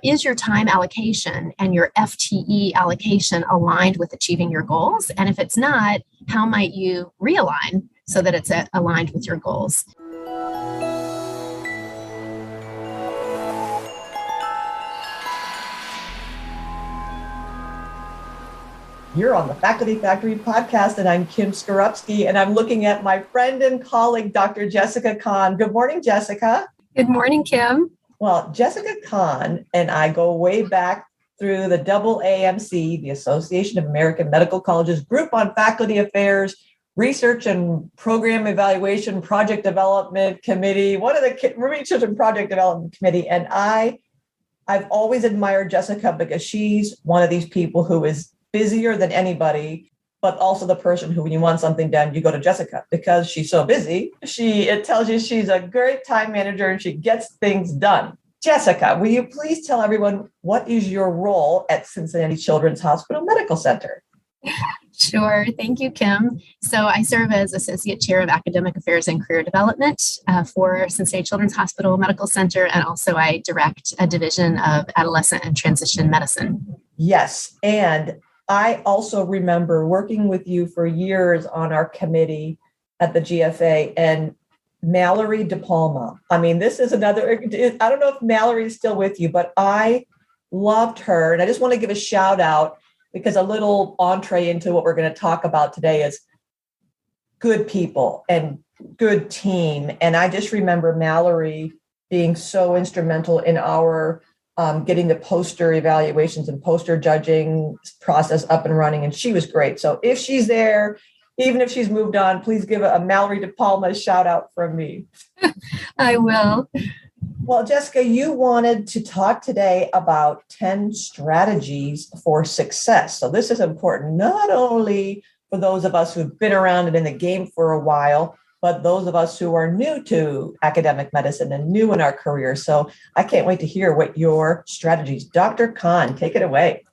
Is your time allocation and your FTE allocation aligned with achieving your goals? And if it's not, how might you realign so that it's aligned with your goals? You're on the Faculty Factory podcast, and I'm Kim Skorupski, and I'm looking at my friend and colleague, Dr. Jessica Kahn. Good morning, Jessica. Good morning, Kim. Well, Jessica Kahn and I go way back through the AAMC, the Association of American Medical Colleges Group on Faculty Affairs, Research and Program Evaluation, Project Development Committee, one of the Research and Project Development Committee. And I've always admired Jessica because she's one of these people who is busier than anybody, but also the person who, when you want something done, you go to Jessica because she's so busy. It tells you she's a great time manager and she gets things done. Jessica, will you please tell everyone what is your role at Cincinnati Children's Hospital Medical Center? Sure. Thank you, Kim. So I serve as Associate Chair of Academic Affairs and Career Development for Cincinnati Children's Hospital Medical Center, and also I direct a division of Adolescent and Transition Medicine. Yes, and I also remember working with you for years on our committee at the GFA, and Mallory DePalma. I mean, this is another, I don't know if Mallory is still with you, but I loved her. And I just want to give a shout out because a little entree into what we're going to talk about today is good people and good team. And I just remember Mallory being so instrumental in our getting the poster evaluations and poster judging process up and running. And she was great. So if she's there, even if she's moved on, please give a Mallory DePalma shout out from me. I will. Well, Jessica, you wanted to talk today about 10 strategies for success. So this is important, not only for those of us who've been around and in the game for a while, but those of us who are new to academic medicine and new in our career. So I can't wait to hear what your strategies. Dr. Kahn, take it away.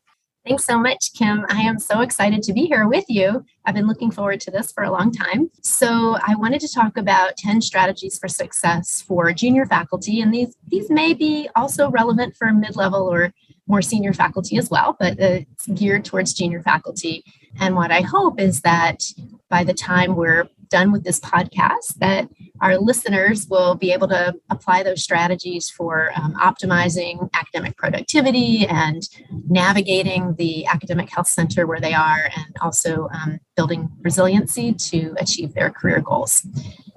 Thanks so much, Kim. I am so excited to be here with you. I've been looking forward to this for a long time. So I wanted to talk about 10 strategies for success for junior faculty. And these may be also relevant for mid-level or more senior faculty as well, but it's geared towards junior faculty. And what I hope is that by the time we're done with this podcast, that our listeners will be able to apply those strategies for optimizing academic productivity and navigating the academic health center where they are, and also building resiliency to achieve their career goals.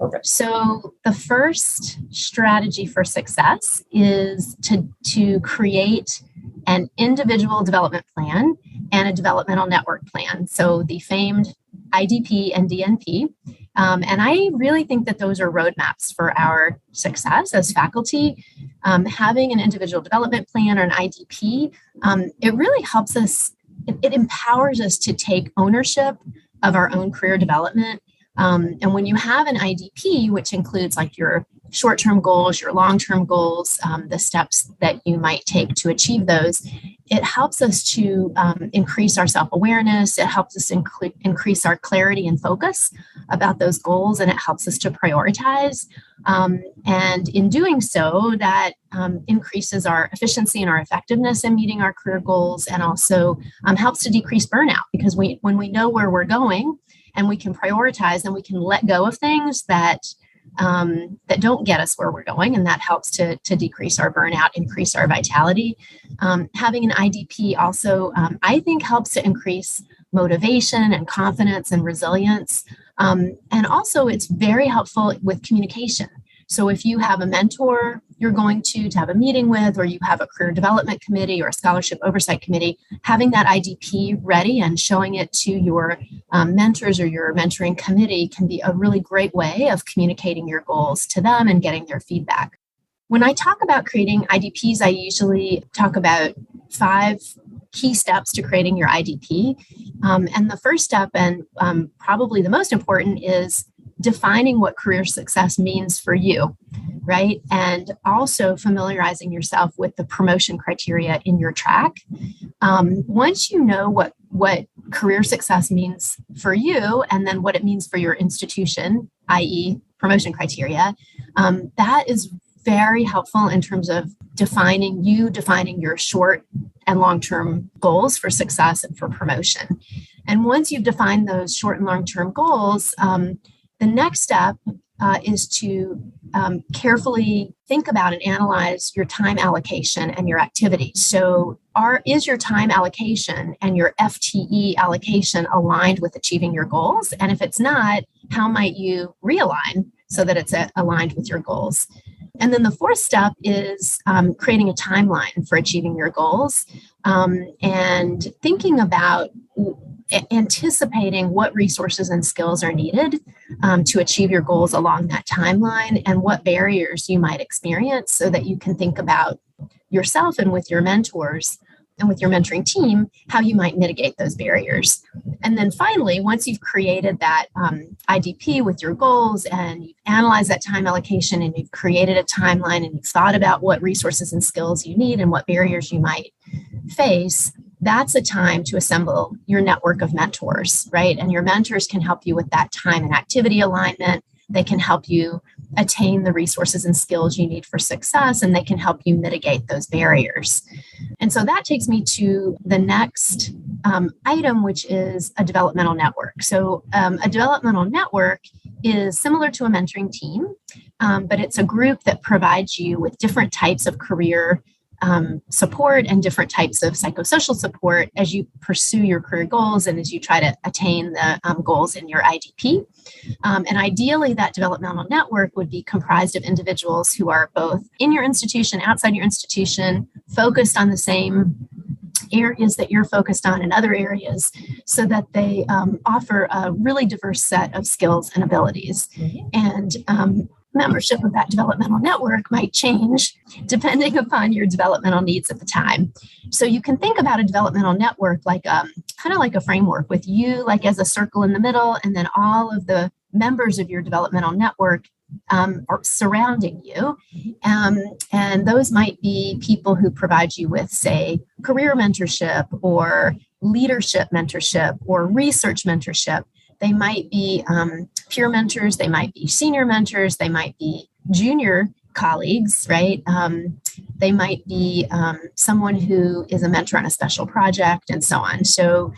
Okay. So the first strategy for success is to create an individual development plan and a developmental network plan. So the famed IDP and DNP. And I really think that those are roadmaps for our success as faculty. Having an individual development plan or an IDP, it really helps us, it empowers us to take ownership of our own career development. And when you have an IDP, which includes like your short-term goals, your long-term goals, the steps that you might take to achieve those, it helps us to increase our self-awareness. It helps us increase our clarity and focus about those goals, and it helps us to prioritize. And in doing so, that increases our efficiency and our effectiveness in meeting our career goals, and also helps to decrease burnout, because when we know where we're going and we can prioritize, then we can let go of things that don't get us where we're going, and that helps to decrease our burnout, increase our vitality. Having an IDP also, I think, helps to increase motivation and confidence and resilience. And also, it's very helpful with communication. So if you have a mentor you're going to have a meeting with, or you have a career development committee or a scholarship oversight committee, having that IDP ready and showing it to your mentors or your mentoring committee can be a really great way of communicating your goals to them and getting their feedback. When I talk about creating IDPs, I usually talk about 5 key steps to creating your IDP. And the first step, and probably the most important, is defining what career success means for you, right? And also familiarizing yourself with the promotion criteria in your track. Once you know what career success means for you, and then what it means for your institution, i.e. promotion criteria, that is very helpful in terms of defining your short and long-term goals for success and for promotion. And once you've defined those short and long-term goals, the next step is to carefully think about and analyze your time allocation and your activities. So is your time allocation and your FTE allocation aligned with achieving your goals? And if it's not, how might you realign so that it's aligned with your goals? And then the fourth step is creating a timeline for achieving your goals and thinking about anticipating what resources and skills are needed to achieve your goals along that timeline and what barriers you might experience so that you can think about yourself and with your mentors and with your mentoring team, how you might mitigate those barriers. And then finally, once you've created that IDP with your goals and you've analyzed that time allocation and you've created a timeline and you've thought about what resources and skills you need and what barriers you might face, that's a time to assemble your network of mentors, right? And your mentors can help you with that time and activity alignment. They can help you attain the resources and skills you need for success, and they can help you mitigate those barriers. And so that takes me to the next item, which is a developmental network. So a developmental network is similar to a mentoring team, but it's a group that provides you with different types of career support and different types of psychosocial support as you pursue your career goals and as you try to attain the goals in your IDP. And ideally, that developmental network would be comprised of individuals who are both in your institution, outside your institution, focused on the same areas that you're focused on in other areas, so that they offer a really diverse set of skills and abilities. And membership of that developmental network might change depending upon your developmental needs at the time. So you can think about a developmental network like kind of like a framework with you like as a circle in the middle, and then all of the members of your developmental network are surrounding you. And those might be people who provide you with, say, career mentorship or leadership mentorship or research mentorship. They might be peer mentors, they might be senior mentors, they might be junior colleagues, right? They might be someone who is a mentor on a special project and so on. So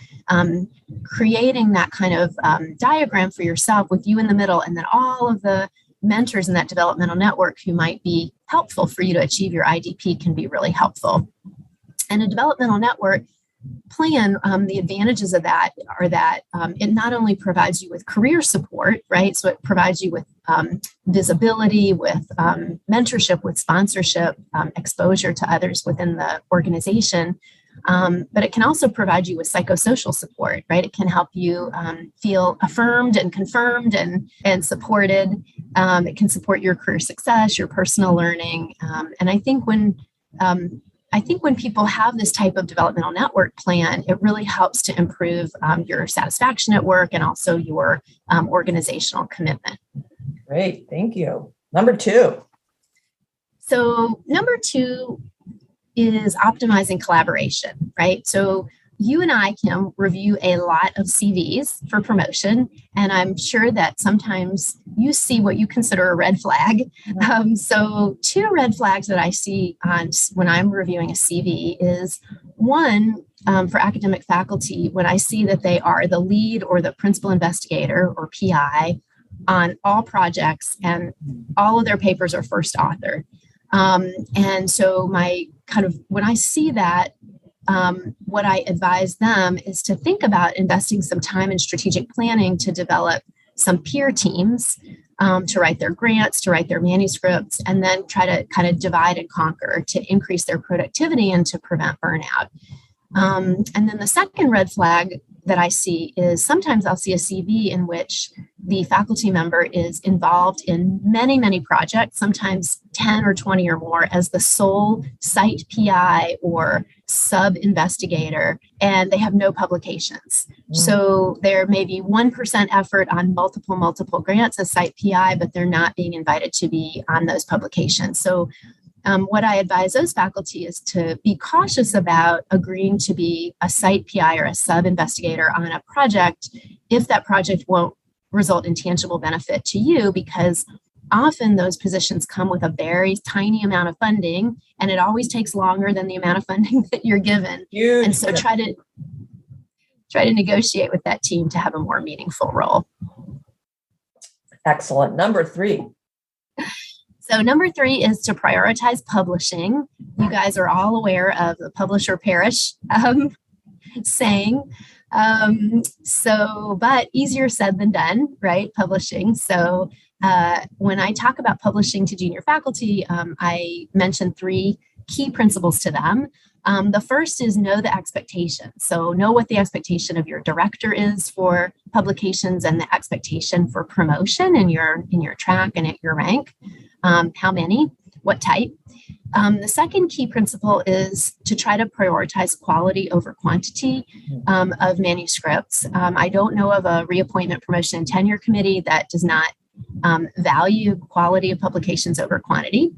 creating that kind of diagram for yourself with you in the middle and then all of the mentors in that developmental network who might be helpful for you to achieve your IDP can be really helpful. And a developmental network plan, the advantages of that are that it not only provides you with career support, right? So it provides you with visibility, with mentorship, with sponsorship, exposure to others within the organization. But it can also provide you with psychosocial support, right? It can help you feel affirmed and confirmed and supported. It can support your career success, your personal learning. And I think when people have this type of developmental network plan, it really helps to improve your satisfaction at work and also your organizational commitment. Great, thank you. Number two. So number two is optimizing collaboration, right? So you and I can review a lot of CVs for promotion, and I'm sure that sometimes you see what you consider a red flag. So two red flags that I see when I'm reviewing a CV is one, for academic faculty, when I see that they are the lead or the principal investigator or PI on all projects and all of their papers are first author. And so when I see that, what I advise them is to think about investing some time in strategic planning to develop some peer teams to write their grants, to write their manuscripts, and then try to kind of divide and conquer to increase their productivity and to prevent burnout. And then the second red flag that I see is sometimes I'll see a CV in which the faculty member is involved in many, many projects, sometimes 10 or 20 or more as the sole site PI or sub-investigator, and they have no publications. So there may be 1% effort on multiple grants as site PI, but they're not being invited to be on those publications. So what I advise those faculty is to be cautious about agreeing to be a site PI or a sub-investigator on a project if that project won't result in tangible benefit to you, because often those positions come with a very tiny amount of funding, and it always takes longer than the amount of funding that you're given. Huge. And so try to negotiate with that team to have a more meaningful role. Excellent. Number 3. So number 3 is to prioritize publishing. You guys are all aware of the publisher perish saying. But easier said than done, right? Publishing. So when I talk about publishing to junior faculty, I mentioned 3 key principles to them. The first is know the expectation. So know what the expectation of your director is for publications and the expectation for promotion in your track and at your rank. How many, what type. The second key principle is to try to prioritize quality over quantity of manuscripts. I don't know of a reappointment, promotion, and tenure committee that does not value quality of publications over quantity.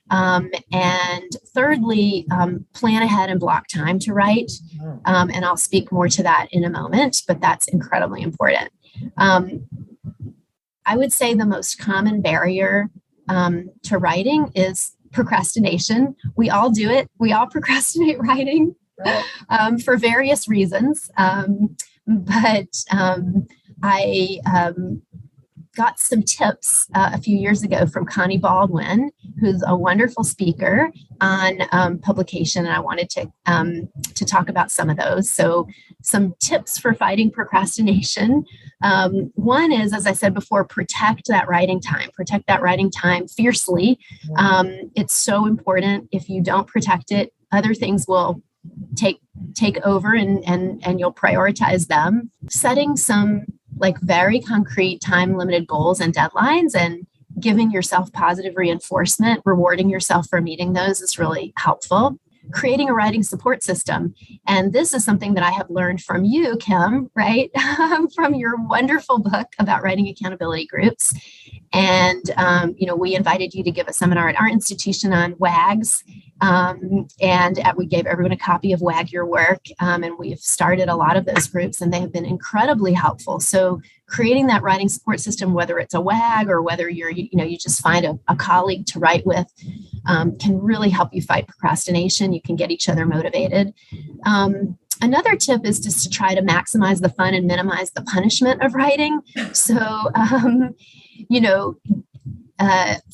And thirdly, plan ahead and block time to write. And I'll speak more to that in a moment, but that's incredibly important. I would say the most common barrier to writing is procrastination. We all do it. We all procrastinate writing for various reasons. But I got some tips a few years ago from Connie Baldwin, who's a wonderful speaker on publication, and I wanted to talk about some of those. So some tips for fighting procrastination. One is, as I said before, protect that writing time. Protect that writing time fiercely. It's so important. If you don't protect it, other things will take over and you'll prioritize them. Setting some very concrete time limited goals and deadlines and giving yourself positive reinforcement, rewarding yourself for meeting those is really helpful. Creating a writing support system. And this is something that I have learned from you, Kim, right? From your wonderful book about writing accountability groups. And, we invited you to give a seminar at our institution on WAGs. We gave everyone a copy of WAG Your Work. And we've started a lot of those groups, and they have been incredibly helpful. So creating that writing support system, whether it's a WAG or whether you just find a colleague to write with, can really help you fight procrastination. You can get each other motivated. Another tip is just to try to maximize the fun and minimize the punishment of writing. So,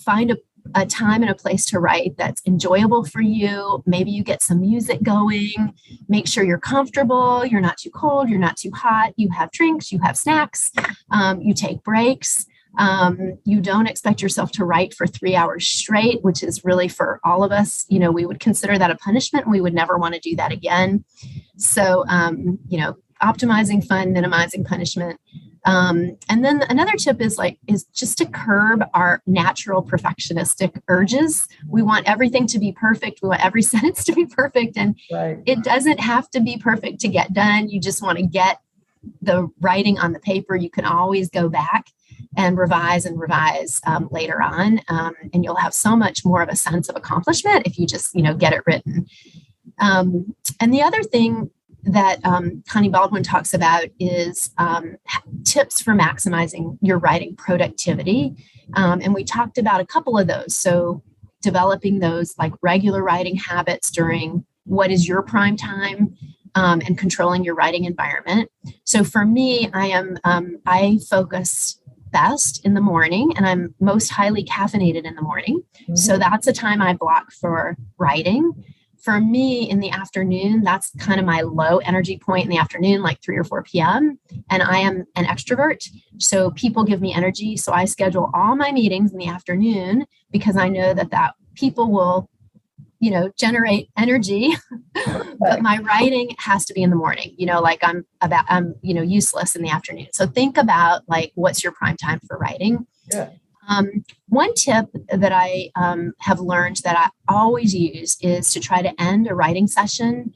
find a time and a place to write that's enjoyable for you. Maybe you get some music going. Make sure you're comfortable. You're not too cold. You're not too hot. You have drinks. You have snacks. You take breaks. You don't expect yourself to write for 3 hours straight, which is really for all of us. We would consider that a punishment, and we would never want to do that again. So, optimizing fun, minimizing punishment. And then another tip is just to curb our natural perfectionistic urges. We want everything to be perfect. We want every sentence to be perfect. And It doesn't have to be perfect to get done. You just want to get the writing on the paper. You can always go back and revise later on. And you'll have so much more of a sense of accomplishment if you just, get it written. And the other thing that Connie Baldwin talks about is tips for maximizing your writing productivity. And we talked about a couple of those. So developing those regular writing habits during what is your prime time, and controlling your writing environment. So for me, I focus best in the morning, and I'm most highly caffeinated in the morning. Mm-hmm. So that's a time I block for writing. For me, in the afternoon, that's kind of my low energy point in the afternoon, 3 or 4 p.m. And I am an extrovert. So people give me energy. So I schedule all my meetings in the afternoon because I know that people will, generate energy. But my writing has to be in the morning, I'm useless in the afternoon. So think about what's your prime time for writing. Yeah. One tip that I have learned that I always use is to try to end a writing session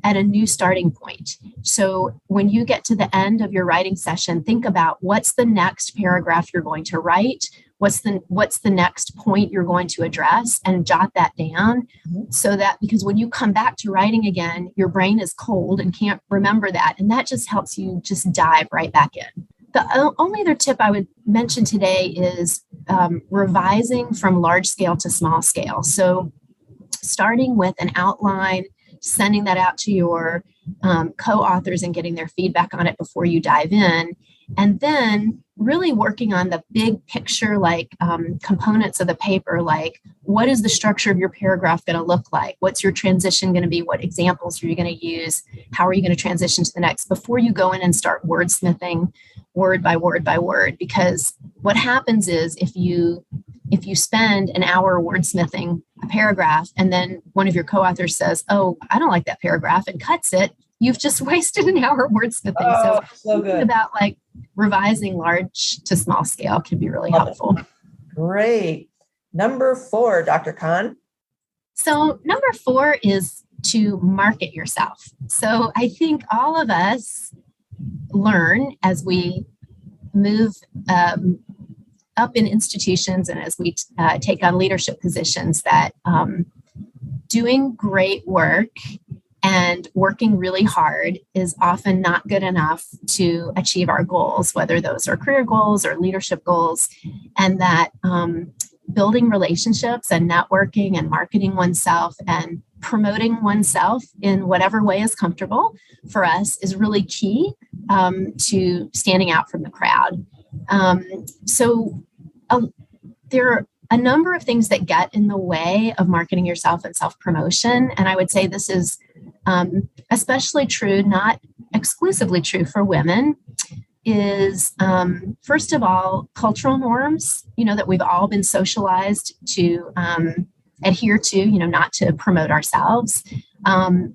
at a new starting point. So when you get to the end of your writing session, think about what's the next paragraph you're going to write, what's the next point you're going to address, and jot that down. Mm-hmm. So that, because when you come back to writing again, your brain is cold and can't remember that. And that just helps you just dive right back in. The only other tip I would mention today is revising from large scale to small scale. So starting with an outline, sending that out to your co-authors and getting their feedback on it before you dive in. And then really working on the big picture, like components of the paper, like what is the structure of your paragraph going to look like? What's your transition going to be? What examples are you going to use? How are you going to transition to the next before you go in and start wordsmithing word by word by word? Because what happens is if you spend an hour wordsmithing a paragraph and then one of your co-authors says, oh, I don't like that paragraph and cuts it, you've just wasted an hour wordsmithing. Oh, so good. About like revising large to small scale can be really helpful. Great. Number 4, Dr. Kahn. So number 4 is to market yourself. So I think all of us learn as we move up in institutions and as we take on leadership positions that doing great work and working really hard is often not good enough to achieve our goals, whether those are career goals or leadership goals, and that building relationships and networking and marketing oneself and promoting oneself in whatever way is comfortable for us is really key to standing out from the crowd. There are a number of things that get in the way of marketing yourself and self-promotion. And I would say this is especially true, not exclusively true for women, is first of all, cultural norms, that we've all been socialized to adhere to, not to promote ourselves.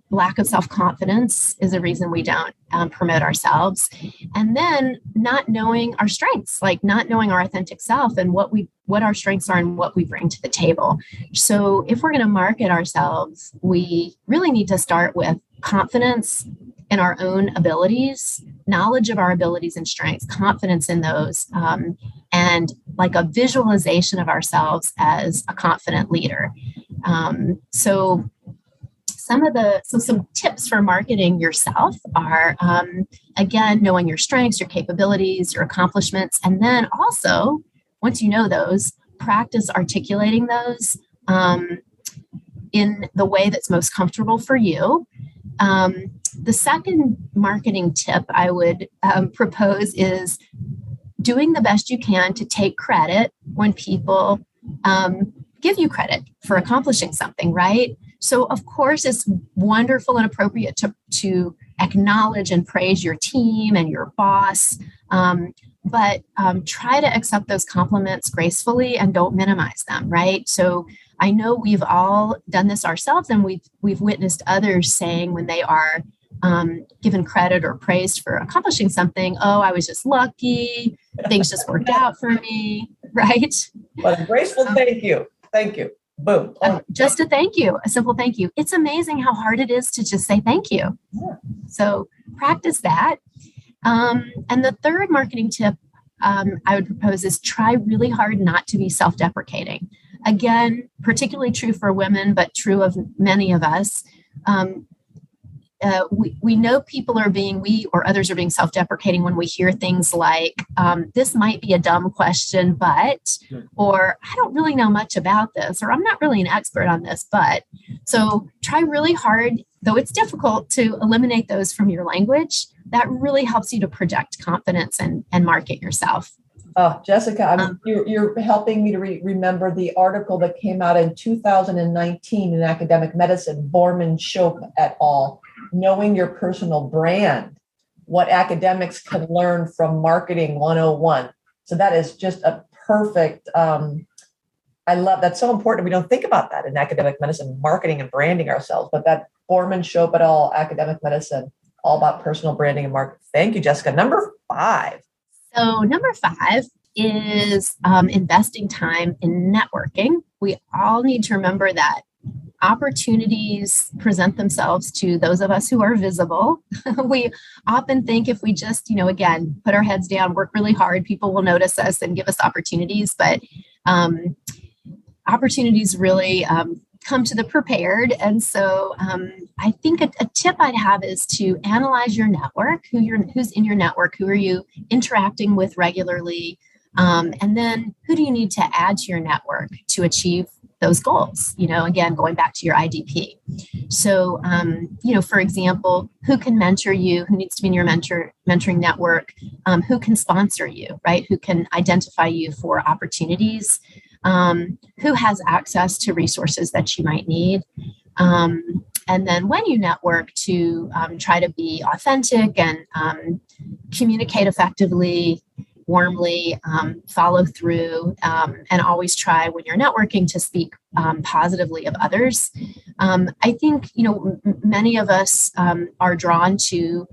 Lack of self-confidence is a reason we don't promote ourselves. And then not knowing our strengths, like not knowing our authentic self and what our strengths are and what we bring to the table. So if we're going to market ourselves, we really need to start with confidence in our own abilities, knowledge of our abilities and strengths, confidence in those, and like a visualization of ourselves as a confident leader. Some tips for marketing yourself are, again, knowing your strengths, your capabilities, your accomplishments, and then also, once you know those, practice articulating those in the way that's most comfortable for you. The second marketing tip I would propose is doing the best you can to take credit when people give you credit for accomplishing something, right? So, of course, it's wonderful and appropriate to acknowledge and praise your team and your boss, but try to accept those compliments gracefully and don't minimize them, right? So I know we've all done this ourselves, and we've witnessed others saying when they are given credit or praised for accomplishing something, oh, I was just lucky, things just worked out for me, right? But a graceful thank you. Thank you. Boom. Just a thank you, a simple thank you. It's amazing how hard it is to just say thank you. Yeah. So practice that. And the third marketing tip I would propose is try really hard not to be self-deprecating. Again, particularly true for women, but true of many of us. We know people are we or others are being self-deprecating when we hear things like, this might be a dumb question, but, or I don't really know much about this, or I'm not really an expert on this, but. So try really hard, though it's difficult, to eliminate those from your language. That really helps you to project confidence and market yourself. Oh, Jessica, you're helping me to remember the article that came out in 2019 in Academic Medicine, Borman Shope et al., Knowing Your Personal Brand, What Academics Can Learn from Marketing 101. So that is just a perfect, I love, that's so important. We don't think about that in academic medicine, marketing and branding ourselves, but that Borman Shope et al., Academic Medicine, all about personal branding and marketing. Thank you, Jessica. Number 5. So number 5 is investing time in networking. We all need to remember that opportunities present themselves to those of us who are visible. We often think if we just, again, put our heads down, work really hard, people will notice us and give us opportunities. But opportunities really come to the prepared. And so I think a tip I'd have is to analyze your network, who's in your network, who are you interacting with regularly, And then who do you need to add to your network to achieve those goals? Again, going back to your IDP. So, for example, who can mentor you? Who needs to be in your mentoring network? Who can sponsor you, right? Who can identify you for opportunities? Who has access to resources that you might need? And then when you network, to try to be authentic and communicate effectively, warmly, follow through, and always try when you're networking to speak positively of others. I think, many of us are drawn to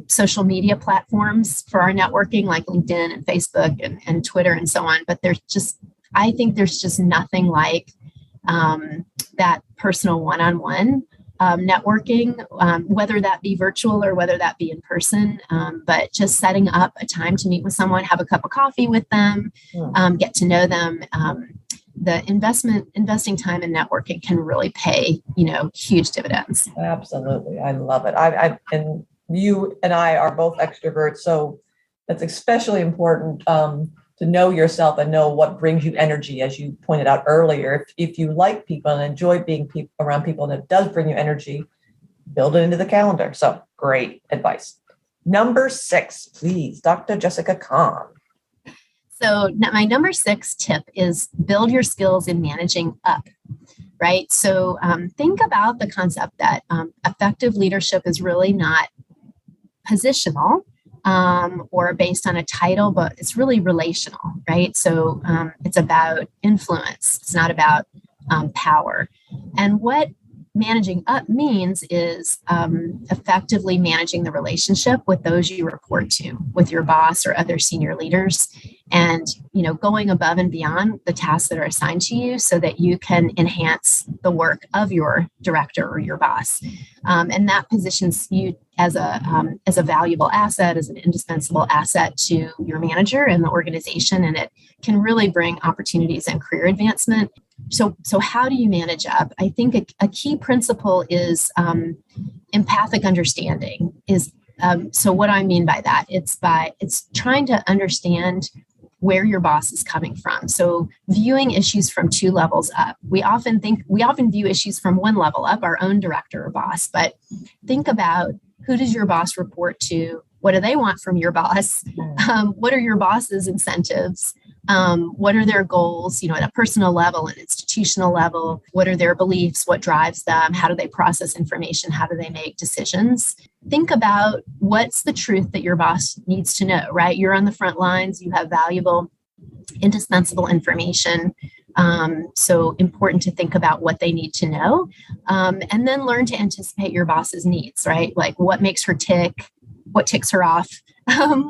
social media platforms for our networking, like LinkedIn and Facebook and Twitter and so on. But I think there's just nothing like that personal one-on-one networking, whether that be virtual or whether that be in person, but just setting up a time to meet with someone, have a cup of coffee with them, get to know them. The investing time in networking can really pay, huge dividends. Absolutely. I love it. And you and I are both extroverts, so that's especially important to know yourself and know what brings you energy, as you pointed out earlier. If you like people and enjoy being around people and it does bring you energy, build it into the calendar. So great advice. Number 6, please, Dr. Jessica Kahn. So my number 6 tip is build your skills in managing up, right? So think about the concept that effective leadership is really not positional, or based on a title, but it's really relational, right? So it's about influence. It's not about power. And what managing up means is effectively managing the relationship with those you report to, with your boss or other senior leaders, and going above and beyond the tasks that are assigned to you so that you can enhance the work of your director or your boss. And that positions you as a valuable asset, as an indispensable asset to your manager and the organization, and it can really bring opportunities and career advancement. So how do you manage up? I think a key principle is empathic understanding. So what I mean by that, it's trying to understand where your boss is coming from. So viewing issues from 2 levels up. We often view issues from 1 level up, our own director or boss, but think about, who does your boss report to? What do they want from your boss? What are your boss's incentives? What are their goals, at a personal level and institutional level? What are their beliefs? What drives them? How do they process information? How do they make decisions? Think about what's the truth that your boss needs to know, right? You're on the front lines. You have valuable, indispensable information. So important to think about what they need to know, and then learn to anticipate your boss's needs, right? Like what makes her tick, what ticks her off,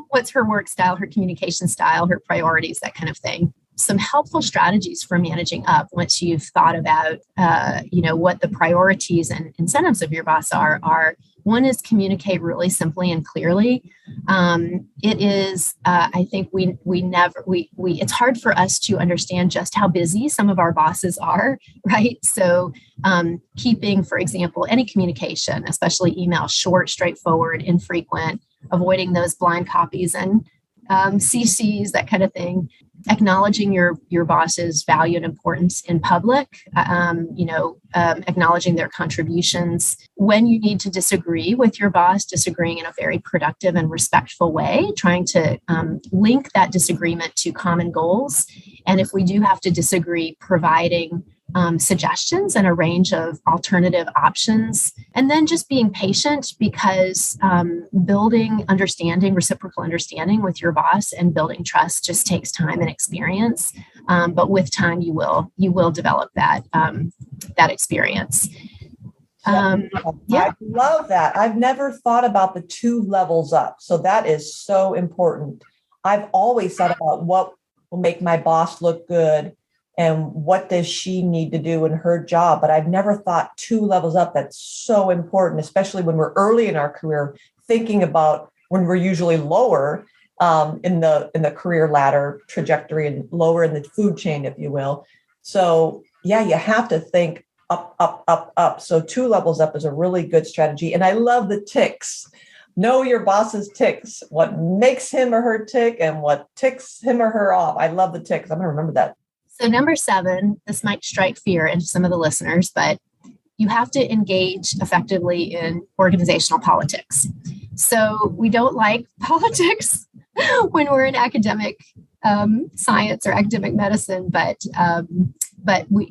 what's her work style, her communication style, her priorities, that kind of thing. Some helpful strategies for managing up once you've thought about, what the priorities and incentives of your boss are. One is communicate really simply and clearly. It is, I think it's hard for us to understand just how busy some of our bosses are, right? So keeping, for example, any communication, especially email, short, straightforward, infrequent, avoiding those blind copies and CCs, that kind of thing. Acknowledging your boss's value and importance in public, acknowledging their contributions. When you need to disagree with your boss, disagreeing in a very productive and respectful way, trying to link that disagreement to common goals. And if we do have to disagree, providing suggestions and a range of alternative options. And then just being patient, because building understanding, reciprocal understanding with your boss and building trust just takes time and experience. But with time, you will develop that experience. I love that. I've never thought about the 2 levels up. So that is so important. I've always thought about what will make my boss look good and what does she need to do in her job. But I've never thought 2 levels up. That's so important, especially when we're early in our career, thinking about when we're usually lower in the career ladder trajectory and lower in the food chain, if you will. So yeah, you have to think up. So 2 levels up is a really good strategy. And I love the ticks. Know your boss's ticks, what makes him or her tick and what ticks him or her off. I love the ticks. I'm going to remember that. So number 7, this might strike fear into some of the listeners, but you have to engage effectively in organizational politics. So we don't like politics when we're in academic science or academic medicine, but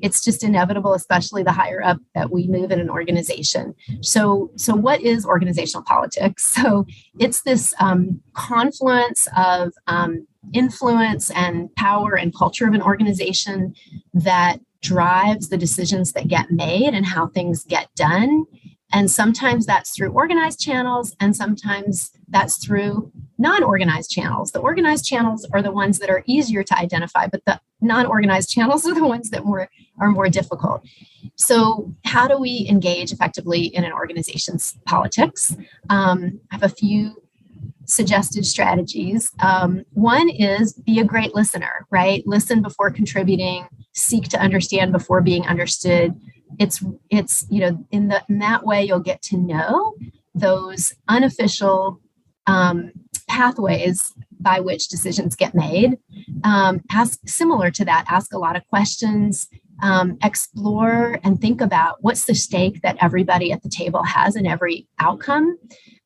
it's just inevitable, especially the higher up that we move in an organization. So what is organizational politics? So it's this confluence of influence and power and culture of an organization that drives the decisions that get made and how things get done. And sometimes that's through organized channels, and sometimes that's through non-organized channels. The organized channels are the ones that are easier to identify, but the non-organized channels are the ones that are more difficult. So how do we engage effectively in an organization's politics? I have a few suggested strategies. One is be a great listener, right? Listen before contributing, seek to understand before being understood. It's in that way you'll get to know those unofficial pathways by which decisions get made. Similar to that, ask a lot of questions, explore and think about what's the stake that everybody at the table has in every outcome.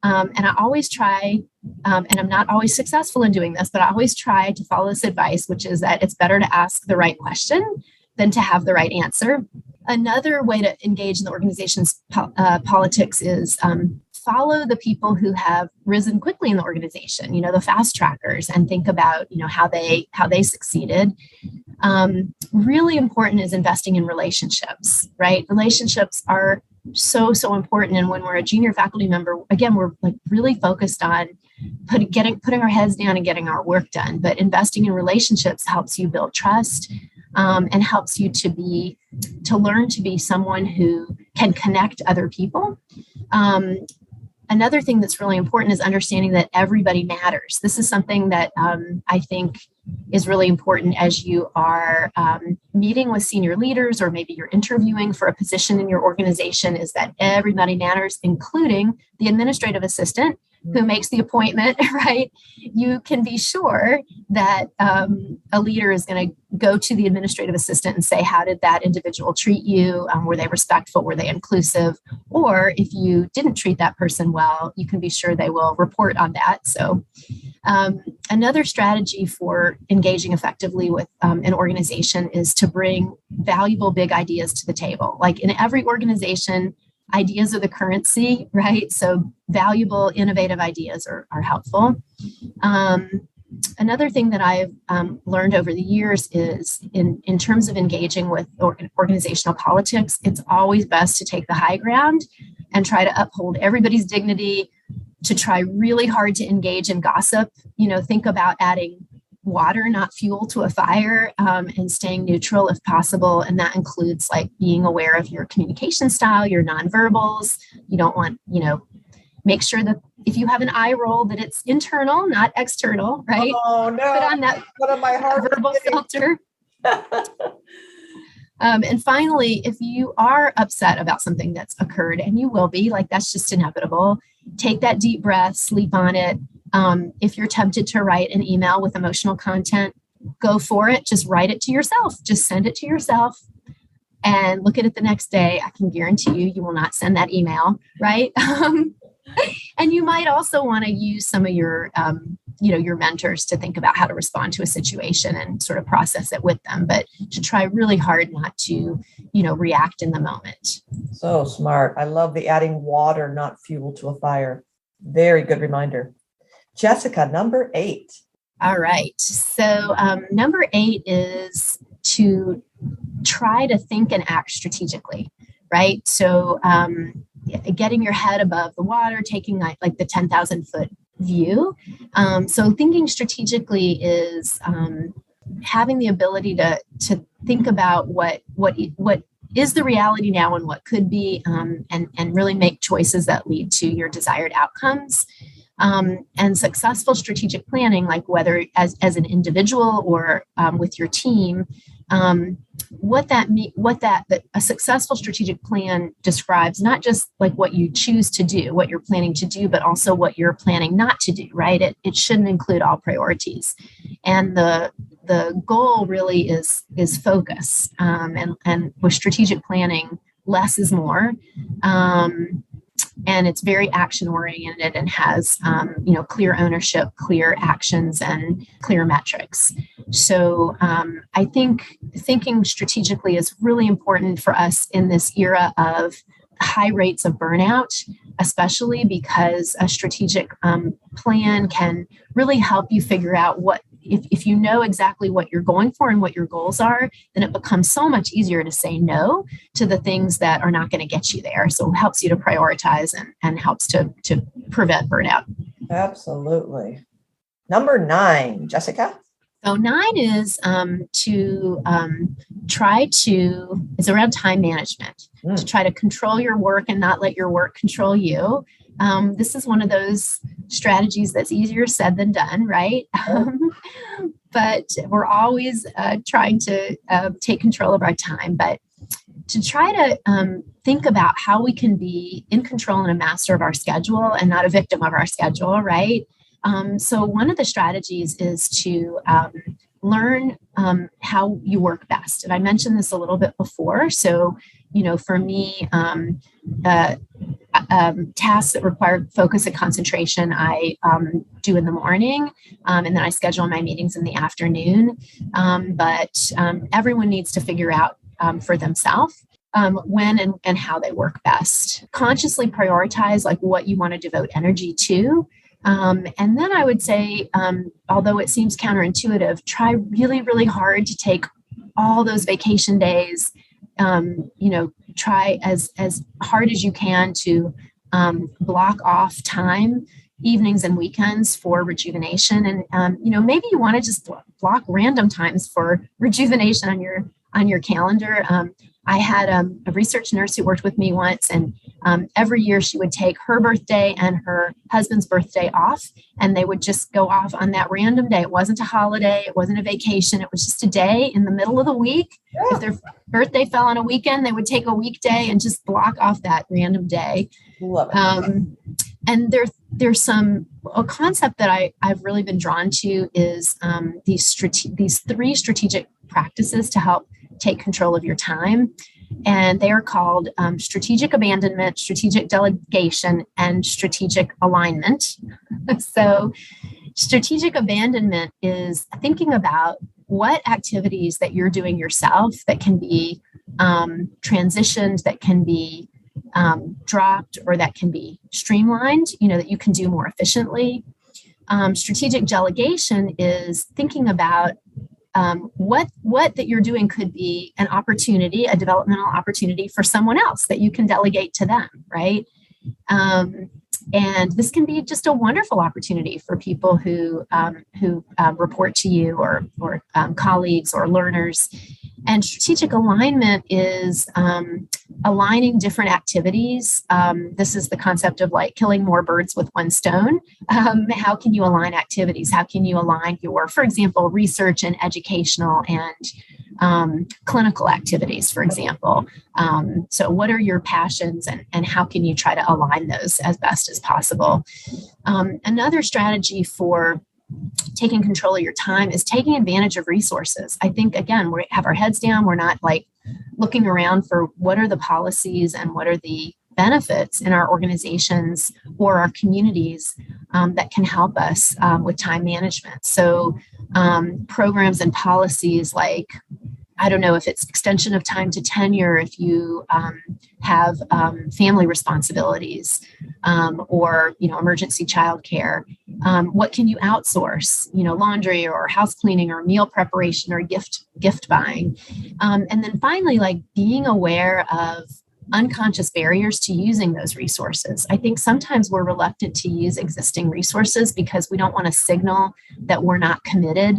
And I always try, and I'm not always successful in doing this, but I always try to follow this advice, which is that it's better to ask the right question than to have the right answer. Another way to engage in the organization's politics is follow the people who have risen quickly in the organization, the fast trackers, and think about, how they succeeded. Really important is investing in relationships, right? Relationships are so important. And when we're a junior faculty member, again, we're like really focused on putting our heads down and getting our work done. But investing in relationships helps you build trust, and helps you to learn to be someone who can connect other people. Another thing that's really important is understanding that everybody matters. This is something that I think is really important as you are meeting with senior leaders, or maybe you're interviewing for a position in your organization, is that everybody matters, including the administrative assistant who makes the appointment, right? You can be sure that a leader is going to go to the administrative assistant and say, how did that individual treat you? Were they respectful? Were they inclusive? Or if you didn't treat that person well, you can be sure they will report on that. So another strategy for engaging effectively with an organization is to bring valuable big ideas to the table. Like in every organization, ideas are the currency, right? So valuable, innovative ideas are helpful. Another thing that I've learned over the years is in terms of engaging with organizational politics, it's always best to take the high ground and try to uphold everybody's dignity, to try really hard to engage in gossip. Think about adding water, not fuel, to a fire, and staying neutral if possible. And that includes like being aware of your communication style, your nonverbals. You don't want, make sure that if you have an eye roll, that it's internal, not external, right? Oh no! Put on that one of my verbal filter. And finally, if you are upset about something that's occurred, and you will be, like that's just inevitable, take that deep breath, sleep on it. If you're tempted to write an email with emotional content, go for it. Just write it to yourself. Just send it to yourself and look at it the next day. I can guarantee you will not send that email, right? And you might also want to use some of your, your mentors to think about how to respond to a situation and sort of process it with them, but to try really hard not to, react in the moment. So smart. I love the adding water, not fuel, to a fire. Very good reminder. Jessica, number 8. All right. So number 8 is to try to think and act strategically, right? So getting your head above the water, taking like the 10,000 foot view. So thinking strategically is having the ability to think about what is the reality now and what could be, and really make choices that lead to your desired outcomes. And successful strategic planning, like whether as an individual or with your team, That a successful strategic plan describes not just like what you choose to do, what you're planning to do, but also what you're planning not to do, right? It shouldn't include all priorities. And the goal really is focus. And with strategic planning, less is more. And it's very action oriented and has clear ownership, clear actions, and clear metrics. So I think thinking strategically is really important for us in this era of high rates of burnout, especially because a strategic plan can really help you figure out what, if you know exactly what you're going for and what your goals are, then it becomes so much easier to say no to the things that are not going to get you there. So it helps you to prioritize and helps to prevent burnout. Absolutely. Number 9, Jessica. So 9 is it's around time management, to try to control your work and not let your work control you. This is one of those strategies that's easier said than done, right? But we're always trying to take control of our time. But to try to think about how we can be in control and a master of our schedule and not a victim of our schedule, right? So one of the strategies is to learn how you work best. And I mentioned this a little bit before. So, for me, tasks that require focus and concentration, I do in the morning, and then I schedule my meetings in the afternoon. But everyone needs to figure out for themselves when and how they work best. Consciously prioritize like what you want to devote energy to. And then I would say, although it seems counterintuitive, try really, really hard to take all those vacation days. Try as hard as you can to block off time, evenings and weekends for rejuvenation. And, maybe you want to just block random times for rejuvenation on your calendar. I had a research nurse who worked with me once, and every year she would take her birthday and her husband's birthday off, and they would just go off on that random day. It wasn't a holiday. It wasn't a vacation. It was just a day in the middle of the week. Yeah. If their birthday fell on a weekend, they would take a weekday and just block off that random day. Love it. And there's a concept that I've really been drawn to is these 3 strategic practices to help take control of your time. And they are called strategic abandonment, strategic delegation, and strategic alignment. So strategic abandonment is thinking about what activities that you're doing yourself that can be transitioned, that can be dropped, or that can be streamlined, that you can do more efficiently. Strategic delegation is thinking about what that you're doing could be an opportunity, a developmental opportunity for someone else that you can delegate to them, right? And this can be just a wonderful opportunity for people who report to you or colleagues or learners. And strategic alignment is aligning different activities. This is the concept of like killing more birds with one stone. How can you align activities? How can you align your, for example, research and educational and clinical activities, for example? So what are your passions and how can you try to align those as best as possible? Another strategy for taking control of your time is taking advantage of resources. I think, again, we have our heads down. We're not like looking around for what are the policies and what are the benefits in our organizations or our communities that can help us with time management. So programs and policies like, I don't know if it's extension of time to tenure, if you have family responsibilities or, emergency childcare. What can you outsource, laundry or house cleaning or meal preparation or gift buying. And then finally, like being aware of unconscious barriers to using those resources. I think sometimes we're reluctant to use existing resources because we don't want to signal that we're not committed.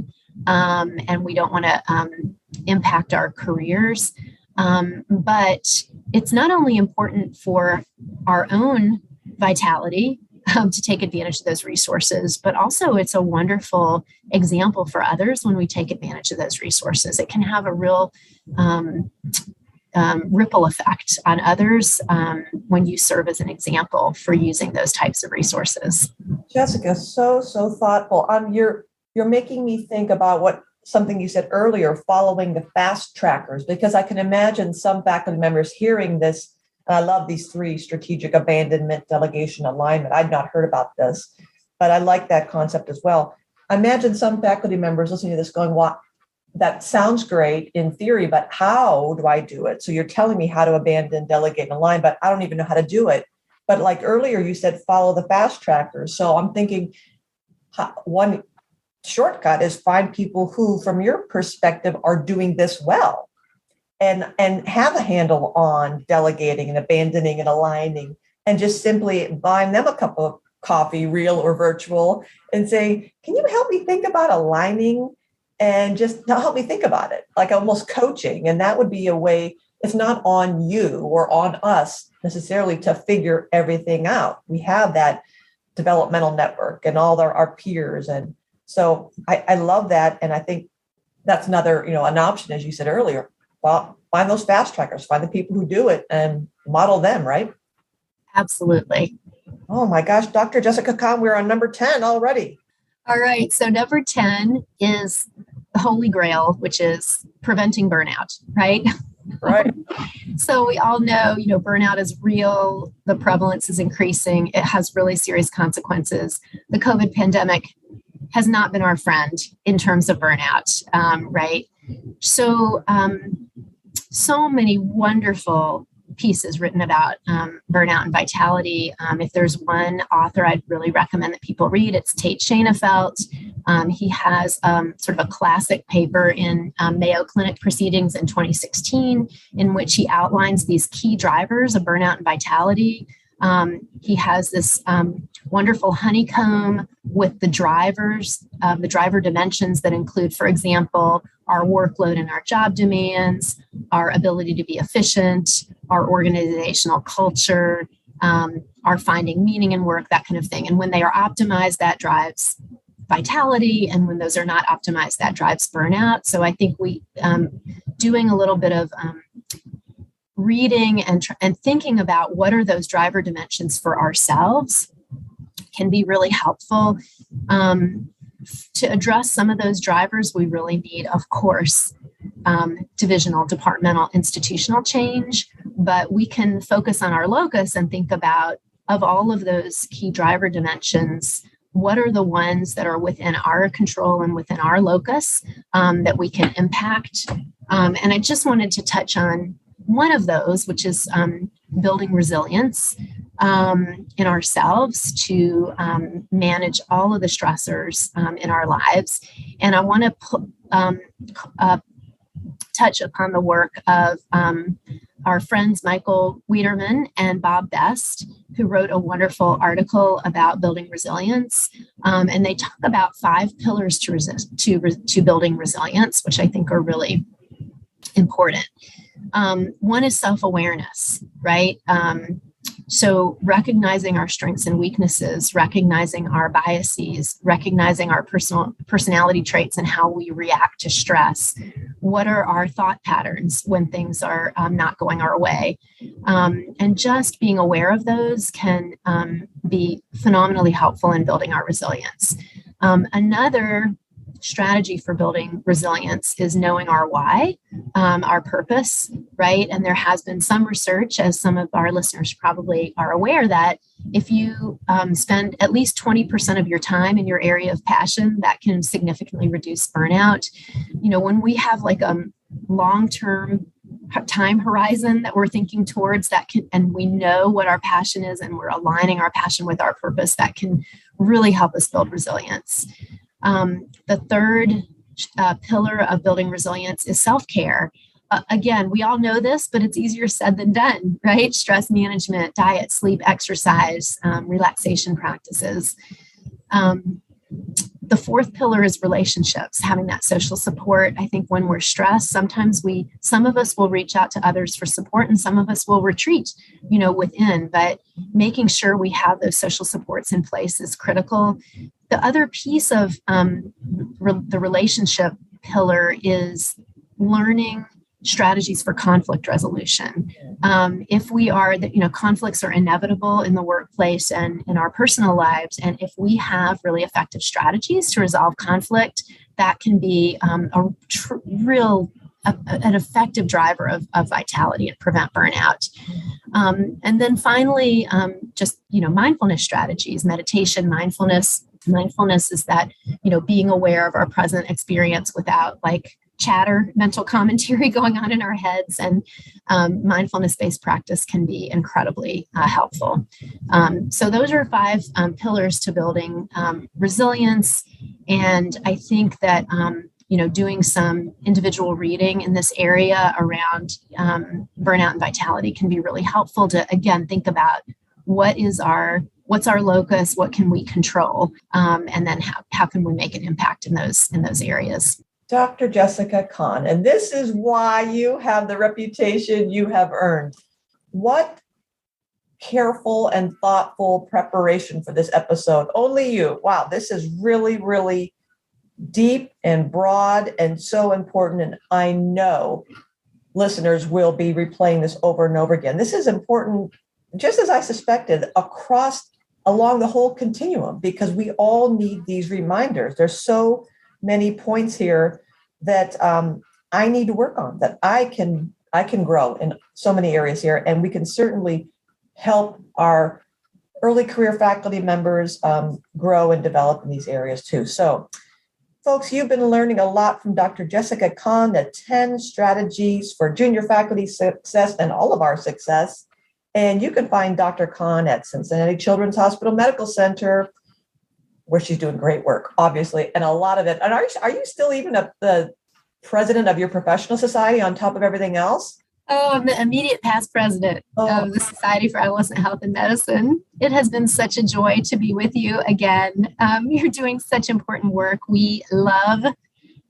And we don't want to impact our careers. But it's not only important for our own vitality, to take advantage of those resources, but also it's a wonderful example for others when we take advantage of those resources. It can have a real ripple effect on others when you serve as an example for using those types of resources. Jessica, so thoughtful. You're making me think about something you said earlier, following the fast trackers, because I can imagine some faculty members hearing this. And I love these 3: strategic, abandonment, delegation, alignment. I'd not heard about this, but I like that concept as well. I imagine some faculty members listening to this going, "Well, that sounds great in theory, but how do I do it?" So you're telling me how to abandon, delegate, and align, but I don't even know how to do it. But like earlier, you said, follow the fast trackers. So I'm thinking one shortcut is find people who, from your perspective, are doing this well and have a handle on delegating and abandoning and aligning, and just simply buying them a cup of coffee, real or virtual, and say, "Can you help me think about aligning?" And just help me think about it, like almost coaching. And that would be a way. It's not on you or on us necessarily to figure everything out. We have that developmental network and all our peers. And so I love that. And I think that's another, an option, as you said earlier. Well, find those fast trackers, find the people who do it and model them, right? Absolutely. Oh my gosh, Dr. Jessica Kahn, we're on number 10 already. All right. So number 10 is the Holy Grail, which is preventing burnout, right? Right. So we all know, burnout is real. The prevalence is increasing. It has really serious consequences. The COVID pandemic has not been our friend in terms of burnout, right? So, so many wonderful pieces written about burnout and vitality. If there's one author I'd really recommend that people read, it's Tate Schoenfeld. He has sort of a classic paper in Mayo Clinic Proceedings in 2016, in which he outlines these key drivers of burnout and vitality. He has this wonderful honeycomb with the drivers, the driver dimensions that include, for example, our workload and our job demands, our ability to be efficient, our organizational culture, our finding meaning in work, that kind of thing. And when they are optimized, that drives vitality. And when those are not optimized, that drives burnout. So I think doing a little bit of reading and thinking about what are those driver dimensions for ourselves can be really helpful. To address some of those drivers, we really need, of course, divisional, departmental, institutional change, but we can focus on our locus and think about, of all of those key driver dimensions, what are the ones that are within our control and within our locus that we can impact? And I just wanted to touch on one of those, which is building resilience in ourselves to manage all of the stressors in our lives. And I want to touch upon the work of our friends Michael Wiederman and Bob Best, who wrote a wonderful article about building resilience. And they talk about 5 pillars to building resilience, which I think are really important. One is self-awareness, right? So recognizing our strengths and weaknesses, recognizing our biases, recognizing our personality traits and how we react to stress. What are our thought patterns when things are not going our way? And just being aware of those can be phenomenally helpful in building our resilience. Another strategy for building resilience is knowing our why, our purpose, right? And there has been some research, as some of our listeners probably are aware, that if you spend at least 20% of your time in your area of passion, that can significantly reduce burnout. When we have like a long-term time horizon that we're thinking towards, and we know what our passion is, and we're aligning our passion with our purpose, that can really help us build resilience. The third pillar of building resilience is self-care. Again, we all know this, but it's easier said than done, right? Stress management, diet, sleep, exercise, relaxation practices. The fourth pillar is relationships, having that social support. I think when we're stressed, sometimes some of us will reach out to others for support and some of us will retreat, within, but making sure we have those social supports in place is critical. The other piece of the relationship pillar is learning strategies for conflict resolution. If we are, conflicts are inevitable in the workplace and in our personal lives. And if we have really effective strategies to resolve conflict, that can be an effective driver of vitality and prevent burnout. And then finally, mindfulness strategies, meditation, mindfulness. Mindfulness is that, being aware of our present experience without chatter, mental commentary going on in our heads, and mindfulness-based practice can be incredibly helpful. So those are 5 pillars to building resilience. And I think that, doing some individual reading in this area around burnout and vitality can be really helpful to, again, think about what's our locus, what can we control, and then how can we make an impact in those areas. Dr. Jessica Kahn, and this is why you have the reputation you have earned. What careful and thoughtful preparation for this episode. Only you. Wow, this is really, really deep and broad and so important. And I know listeners will be replaying this over and over again. This is important, just as I suspected, along the whole continuum, because we all need these reminders. There's so many points here that I need to work on, that I can grow in so many areas here. And we can certainly help our early career faculty members grow and develop in these areas too. So folks, you've been learning a lot from Dr. Jessica Kahn, the 10 strategies for junior faculty success and all of our success. And you can find Dr. Kahn at Cincinnati Children's Hospital Medical Center, where she's doing great work, obviously, and a lot of it. And are you still even the president of your professional society on top of everything else? Oh, I'm the immediate past president of the Society for Adolescent Health and Medicine. It has been such a joy to be with you again. You're doing such important work. We love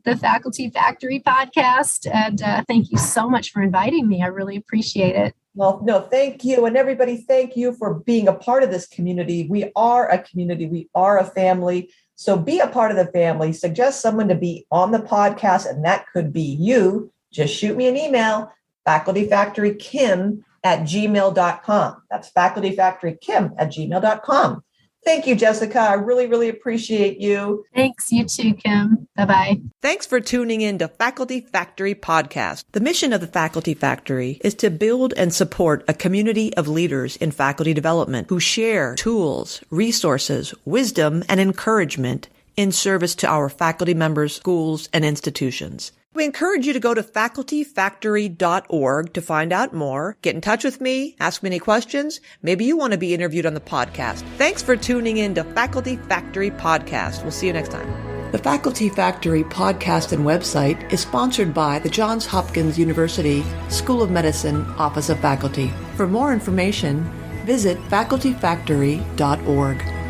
the Faculty Factory podcast, and thank you so much for inviting me. I really appreciate it. Well, no, thank you. And everybody, thank you for being a part of this community. We are a community. We are a family. So be a part of the family. Suggest someone to be on the podcast, and that could be you. Just shoot me an email, facultyfactorykim@gmail.com. That's facultyfactorykim@gmail.com. Thank you, Jessica. I really, really appreciate you. Thanks. You too, Kim. Bye-bye. Thanks for tuning in to Faculty Factory Podcast. The mission of the Faculty Factory is to build and support a community of leaders in faculty development who share tools, resources, wisdom, and encouragement in service to our faculty members, schools, and institutions. We encourage you to go to facultyfactory.org to find out more. Get in touch with me, ask me any questions. Maybe you want to be interviewed on the podcast. Thanks for tuning in to Faculty Factory Podcast. We'll see you next time. The Faculty Factory podcast and website is sponsored by the Johns Hopkins University School of Medicine Office of Faculty. For more information, visit facultyfactory.org.